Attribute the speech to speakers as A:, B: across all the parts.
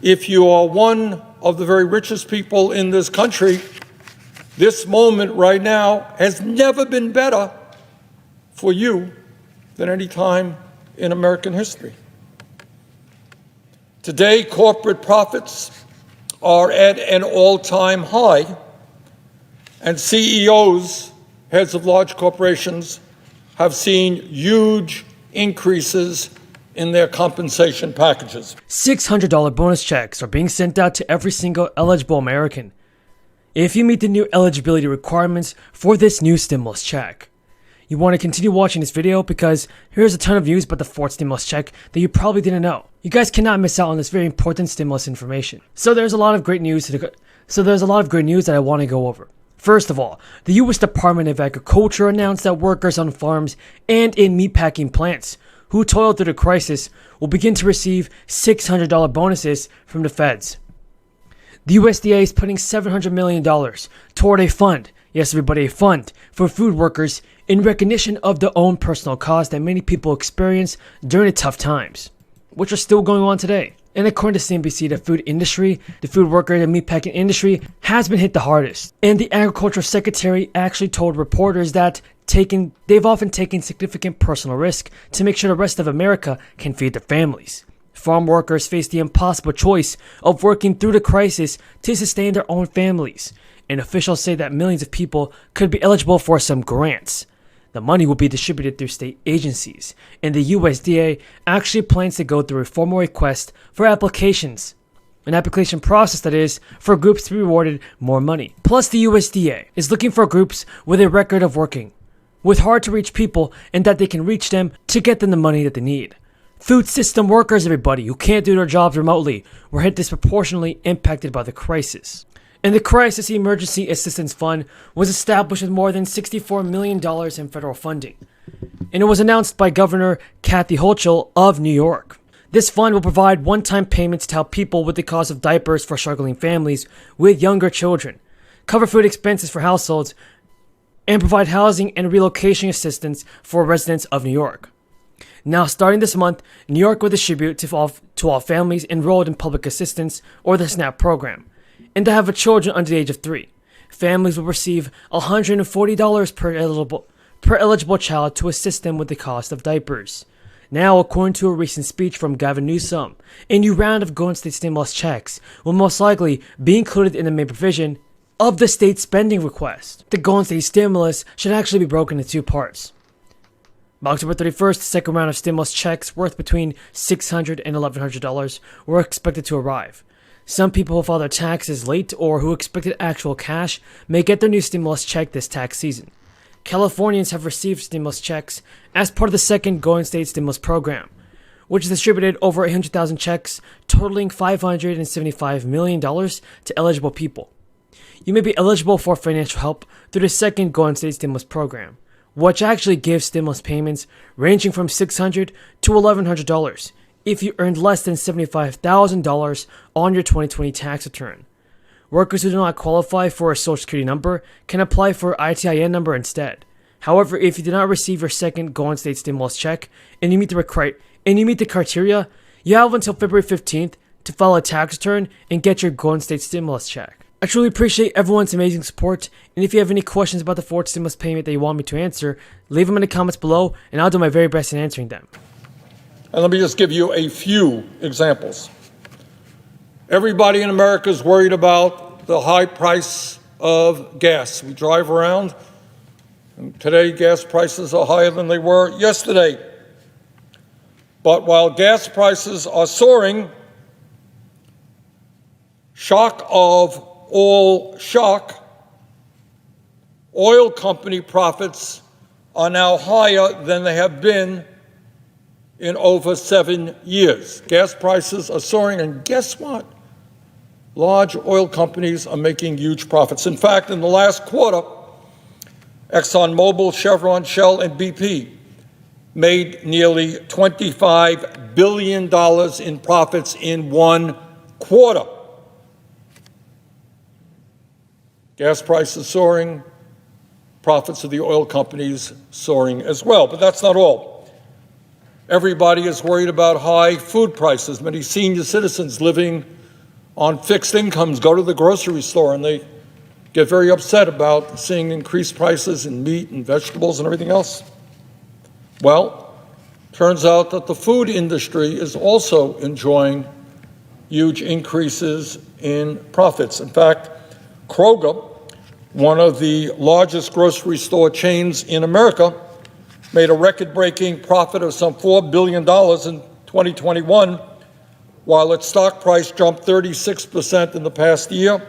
A: if you are one of the very richest people in this country, this moment right now has never been better for you than any time in American history. Today, corporate profits are at an all-time high, and CEOs, heads of large corporations, have seen huge increases in their compensation packages.
B: $600 bonus checks are being sent out to every single eligible American if you meet the new eligibility requirements for this new stimulus check. You want to continue watching this video because here's a ton of news about the fourth stimulus check that you probably didn't know. You guys cannot miss out on this very important stimulus information. So there's a lot of great news that I want to go over. First of all, the U.S. Department of Agriculture announced that workers on farms and in meatpacking plants who toiled through the crisis will begin to receive $600 bonuses from the feds. The USDA is putting $700 million toward a fund, yes everybody, a fund for food workers in recognition of their own personal costs that many people experience during the tough times, which are still going on today. And according to CNBC, the food industry, the food worker and meatpacking industry has been hit the hardest. And the agriculture secretary actually told reporters that they've often taken significant personal risk to make sure the rest of America can feed their families. Farm workers face the impossible choice of working through the crisis to sustain their own families. And officials say that millions of people could be eligible for some grants. The money will be distributed through state agencies, and the USDA actually plans to go through a formal request for applications. An application process, that is, for groups to be rewarded more money. Plus, the USDA is looking for groups with a record of working with hard-to-reach people and that they can reach them to get them the money that they need. Food system workers, everybody, who can't do their jobs remotely, were hit disproportionately impacted by the crisis. And the Crisis Emergency Assistance Fund was established with more than $64 million in federal funding. And it was announced by Governor Kathy Hochul of New York. This fund will provide one-time payments to help people with the cost of diapers for struggling families with younger children, cover food expenses for households, and provide housing and relocation assistance for residents of New York. Now, starting this month, New York will distribute to all families enrolled in public assistance or the SNAP program, and to have children under the age of 3. Families will receive $140 per eligible child to assist them with the cost of diapers. Now, according to a recent speech from Gavin Newsom, a new round of Golden State stimulus checks will most likely be included in the main provision of the state spending request. The Golden State stimulus should actually be broken into two parts. By October 31st, the second round of stimulus checks worth between $600 and $1,100 were expected to arrive. Some people who filed their taxes late or who expected actual cash may get their new stimulus check this tax season. Californians have received stimulus checks as part of the second Golden State stimulus program, which distributed over 800,000 checks totaling $575 million to eligible people. You may be eligible for financial help through the second Golden State stimulus program, which actually gives stimulus payments ranging from $600 to $1,100 if you earned less than $75,000 on your 2020 tax return. Workers who do not qualify for a Social Security number can apply for an ITIN number instead. However, if you did not receive your second Golden State stimulus check and you meet the criteria, you have until February 15th to file a tax return and get your Golden State stimulus check. I truly appreciate everyone's amazing support, and if you have any questions about the fourth stimulus payment that you want me to answer, leave them in the comments below, and I'll do my very best in answering them.
A: And let me just give you a few examples. Everybody in America is worried about the high price of gas. We drive around, and today gas prices are higher than they were yesterday. But while gas prices are soaring, shock of all shock, oil company profits are now higher than they have been in over 7 years. Gas prices are soaring, and guess what? Large oil companies are making huge profits. In fact, in the last quarter, ExxonMobil, Chevron, Shell, and BP made nearly $25 billion in profits in one quarter. Gas prices soaring, profits of the oil companies soaring as well. But that's not all. Everybody is worried about high food prices. Many senior citizens living on fixed incomes go to the grocery store and they get very upset about seeing increased prices in meat and vegetables and everything else. Well, turns out that the food industry is also enjoying huge increases in profits. In fact, Kroger, one of the largest grocery store chains in America, made a record-breaking profit of some $4 billion in 2021, while its stock price jumped 36% in the past year.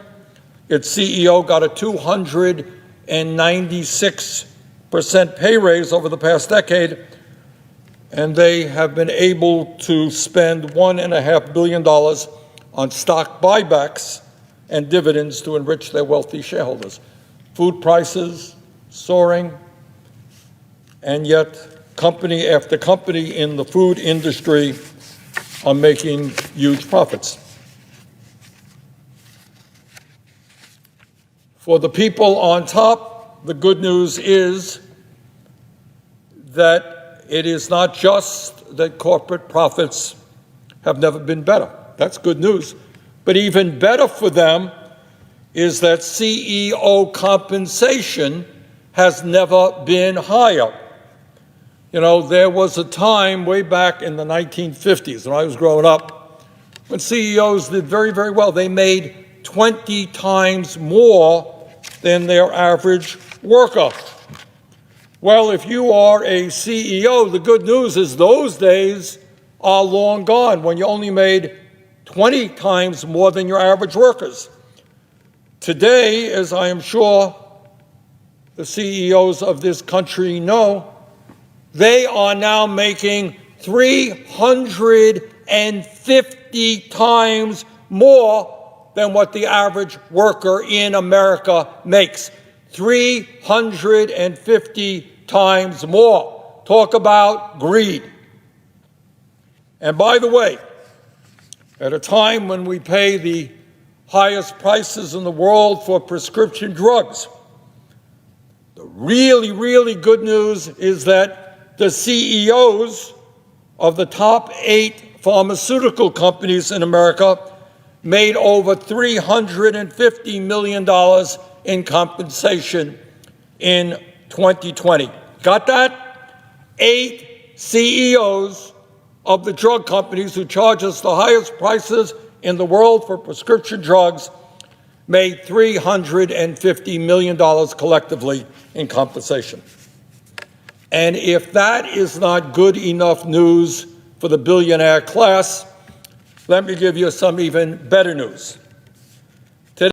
A: Its CEO got a 296% pay raise over the past decade, and they have been able to spend $1.5 billion on stock buybacks and dividends to enrich their wealthy shareholders. Food prices soaring, and yet company after company in the food industry are making huge profits. For the people on top, the good news is that it is not just that corporate profits have never been better. That's good news. But even better for them is that CEO compensation has never been higher. You know, there was a time way back in the 1950s when I was growing up when CEOs did very, very well. They made 20 times more than their average worker. Well, if you are a CEO, the good news is those days are long gone when you only made 20 times more than your average workers. Today, as I am sure the CEOs of this country know, they are now making 350 times more than what the average worker in America makes. 350 times more. Talk about greed. And by the way, at a time when we pay the highest prices in the world for prescription drugs, the really, really good news is that the CEOs of the top 8 pharmaceutical companies in America made over $350 million in compensation in 2020. Got that? 8 CEOs of the drug companies who charge us the highest prices in the world for prescription drugs made $350 million collectively in compensation. And if that is not good enough news for the billionaire class, let me give you some even better news.